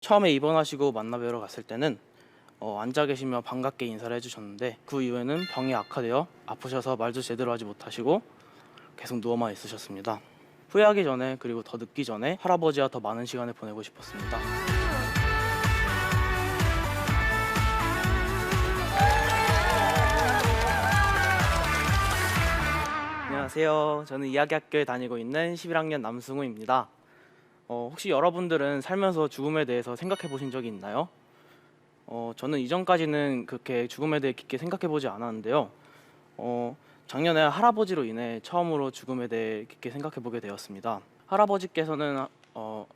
처음에 입원하시고 만나 뵈러 갔을 때는 앉아 계시며 반갑게 인사를 해주셨는데, 그 이후에는 병이 악화되어 아프셔서 말도 제대로 하지 못하시고 계속 누워만 있으셨습니다. 후회하기 전에, 그리고 더 늦기 전에 할아버지와 더 많은 시간을 보내고 싶었습니다. 안녕하세요. 저는 이야기학교에 다니고 있는 11학년 남승우입니다. 혹시 여러분들은 살면서 죽음에 대해서 생각해 보신 적이 있나요? 저는 이전까지는 그렇게 죽음에 대해 깊게 생각해 보지 않았는데요. 작년에 할아버지로 인해 처음으로 죽음에 대해 깊게 생각해 보게 되었습니다. 할아버지께서는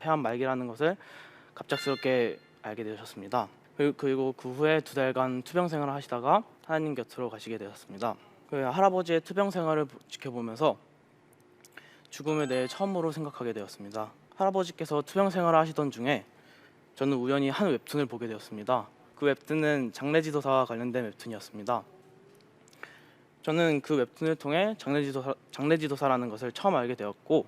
폐암 말기라는 것을 갑작스럽게 알게 되셨습니다. 그리고 그 후에 2달간 투병 생활을 하시다가 하나님 곁으로 가시게 되었습니다. 그 할아버지의 투병 생활을 지켜보면서 죽음에 대해 처음으로 생각하게 되었습니다. 할아버지께서 투병 생활을 하시던 중에 저는 우연히 한 웹툰을 보게 되었습니다. 그 웹툰은 장례지도사와 관련된 웹툰이었습니다. 저는 그 웹툰을 통해 장례지도사라는 것을 처음 알게 되었고,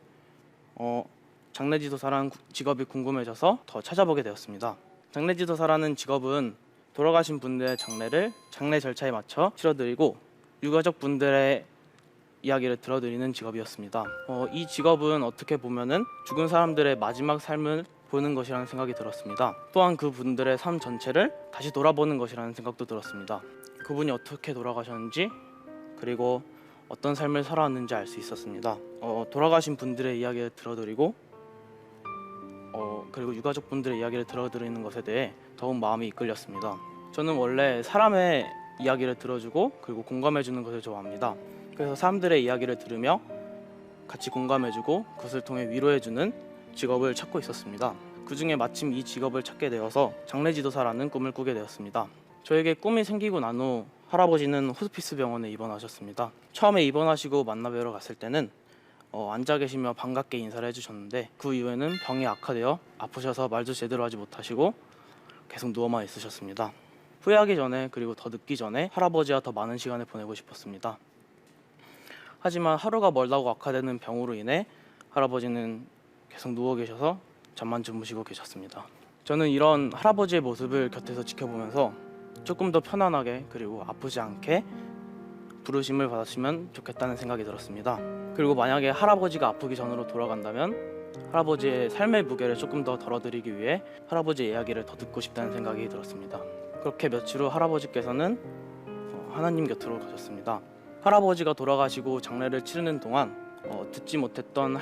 장례지도사라는 직업이 궁금해져서 더 찾아보게 되었습니다. 장례지도사라는 직업은 돌아가신 분들의 장례를 장례 절차에 맞춰 치러드리고 유가족 분들의 이야기를 들어드리는 직업이었습니다. 이 직업은 어떻게 보면은 죽은 사람들의 마지막 삶을 보는 것이라는 생각이 들었습니다. 또한 그분들의 삶 전체를 다시 돌아보는 것이라는 생각도 들었습니다. 그분이 어떻게 돌아가셨는지, 그리고 어떤 삶을 살아왔는지 알 수 있었습니다. 돌아가신 분들의 이야기를 들어드리고 그리고 유가족 분들의 이야기를 들어드리는 것에 대해 더욱 마음이 이끌렸습니다. 저는 원래 사람의 이야기를 들어주고 그리고 공감해주는 것을 좋아합니다. 그래서 사람들의 이야기를 들으며 같이 공감해주고 그것을 통해 위로해주는 직업을 찾고 있었습니다. 그 중에 마침 이 직업을 찾게 되어서 장례지도사라는 꿈을 꾸게 되었습니다. 저에게 꿈이 생기고 난 후 할아버지는 호스피스 병원에 입원하셨습니다. 처음에 입원하시고 만나 뵈러 갔을 때는 앉아 계시며 반갑게 인사를 해주셨는데, 그 이후에는 병이 악화되어 아프셔서 말도 제대로 하지 못하시고 계속 누워만 있으셨습니다. 후회하기 전에, 그리고 더 늦기 전에 할아버지와 더 많은 시간을 보내고 싶었습니다. 하지만 하루가 멀다고 악화되는 병으로 인해 할아버지는 계속 누워 계셔서 잠만 주무시고 계셨습니다. 저는 이런 할아버지의 모습을 곁에서 지켜보면서 조금 더 편안하게, 그리고 아프지 않게 부르심을 받았으면 좋겠다는 생각이 들었습니다. 그리고 만약에 할아버지가 아프기 전으로 돌아간다면 할아버지의 삶의 무게를 조금 더 덜어드리기 위해 할아버지의 이야기를 더 듣고 싶다는 생각이 들었습니다. 그렇게 며칠 후 할아버지께서는 하나님 곁으로 가셨습니다. 할아버지가 돌아가시고 장례를 치르는 동안 듣지 못했던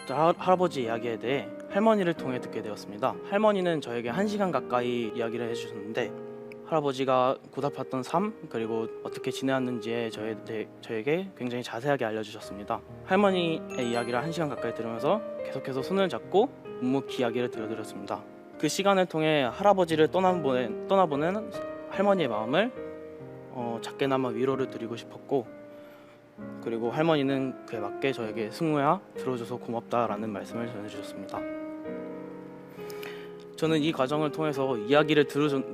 할아버지 이야기에 대해 할머니를 통해 듣게 되었습니다. 할머니는 저에게 1시간 가까이 이야기를 해주셨는데, 할아버지가 고달팠던 삶, 그리고 어떻게 지내왔는지에 저에게 굉장히 자세하게 알려주셨습니다. 할머니의 이야기를 1시간 가까이 들으면서 계속해서 손을 잡고 묵묵히 이야기를 들려드렸습니다. 그 시간을 통해 할아버지를 떠나보낸 할머니의 마음을 작게나마 위로를 드리고 싶었고, 그리고 할머니는 그에 맞게 저에게 승우야, 들어줘서 고맙다라는 말씀을 전해주셨습니다. 저는 이 과정을 통해서 이야기를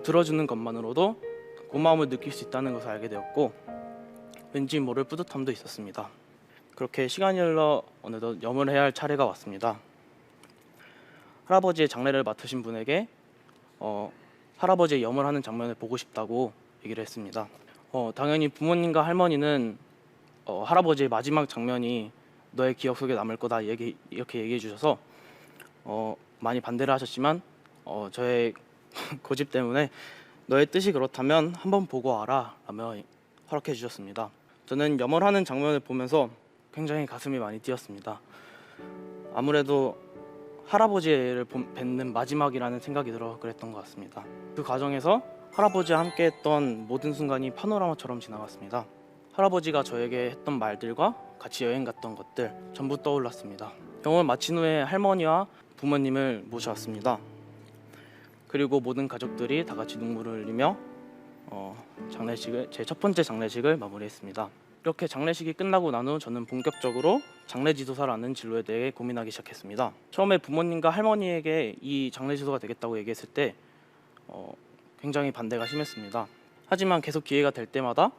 들어주는 것만으로도 고마움을 느낄 수 있다는 것을 알게 되었고, 왠지 모를 뿌듯함도 있었습니다. 그렇게 시간이 흘러 어느덧 염을 해야 할 차례가 왔습니다. 할아버지의 장례를 맡으신 분에게 할아버지의 염을 하는 장면을 보고 싶다고 얘기를 했습니다. 당연히 부모님과 할머니는 할아버지의 마지막 장면이 너의 기억 속에 남을 거다 이렇게 얘기해 주셔서 많이 반대를 하셨지만, 저의 고집 때문에 너의 뜻이 그렇다면 한번 보고 와라 라며 허락해 주셨습니다. 저는 염을 하는 장면을 보면서 굉장히 가슴이 많이 뛰었습니다. 아무래도 할아버지를 뵙는 마지막이라는 생각이 들어 그랬던 것 같습니다. 그 과정에서 할아버지와 함께 했던 모든 순간이 파노라마처럼 지나갔습니다. 할아버지가 저에게 했던 말들과 같이 여행 갔던 것들 전부 떠올랐습니다. 병을 마친 후에 할머니와 부모님을 모셔왔습니다. 그리고 모든 가족들이 다 같이 눈물을 흘리며 제 첫 번째 장례식을 마무리했습니다. 이렇게 장례식이 끝나고 난 후 저는 본격적으로 장례지도사라는 진로에 대해 고민하기 시작했습니다. 처음에 부모님과 할머니에게 이 장례지도가 되겠다고 얘기했을 때 굉장히 반대가 심했습니다. 하지만 계속 기회가 될 때마다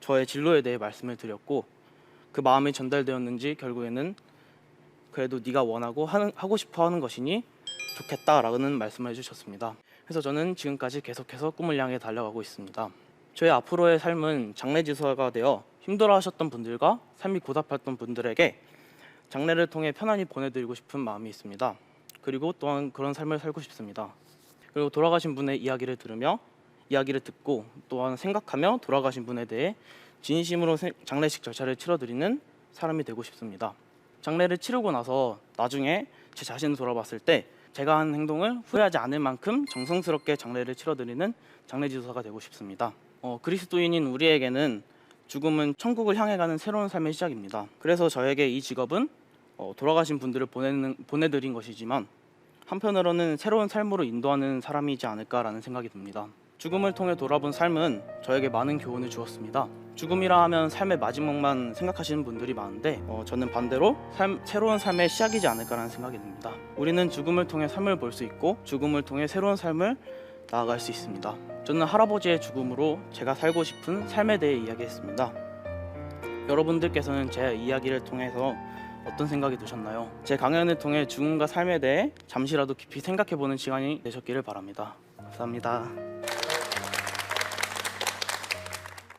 저의 진로에 대해 말씀을 드렸고, 그 마음이 전달되었는지 결국에는 그래도 네가 원하고 하고 싶어 하는 것이니 좋겠다라는 말씀을 해주셨습니다. 그래서 저는 지금까지 계속해서 꿈을 향해 달려가고 있습니다. 저의 앞으로의 삶은 장례지도사가 되어 힘들어하셨던 분들과 삶이 고달팠던 분들에게 장례를 통해 편안히 보내드리고 싶은 마음이 있습니다. 그리고 또한 그런 삶을 살고 싶습니다. 그리고 돌아가신 분의 이야기를 들으며 이야기를 듣고 또한 생각하며 돌아가신 분에 대해 진심으로 장례식 절차를 치러드리는 사람이 되고 싶습니다. 장례를 치르고 나서 나중에 제 자신을 돌아봤을 때 제가 한 행동을 후회하지 않을 만큼 정성스럽게 장례를 치러드리는 장례지도사가 되고 싶습니다. 그리스도인인 우리에게는 죽음은 천국을 향해 가는 새로운 삶의 시작입니다. 그래서 저에게 이 직업은 돌아가신 분들을 보내드린 것이지만 한편으로는 새로운 삶으로 인도하는 사람이지 않을까라는 생각이 듭니다. 죽음을 통해 돌아본 삶은 저에게 많은 교훈을 주었습니다. 죽음이라 하면 삶의 마지막만 생각하시는 분들이 많은데 저는 반대로 새로운 삶의 시작이지 않을까라는 생각이 듭니다. 우리는 죽음을 통해 삶을 볼 수 있고 죽음을 통해 새로운 삶을 나아갈 수 있습니다. 저는 할아버지의 죽음으로 제가 살고 싶은 삶에 대해 이야기했습니다. 여러분들께서는 제 이야기를 통해서 어떤 생각이 드셨나요? 제 강연을 통해 죽음과 삶에 대해 잠시라도 깊이 생각해보는 시간이 되셨기를 바랍니다. 감사합니다.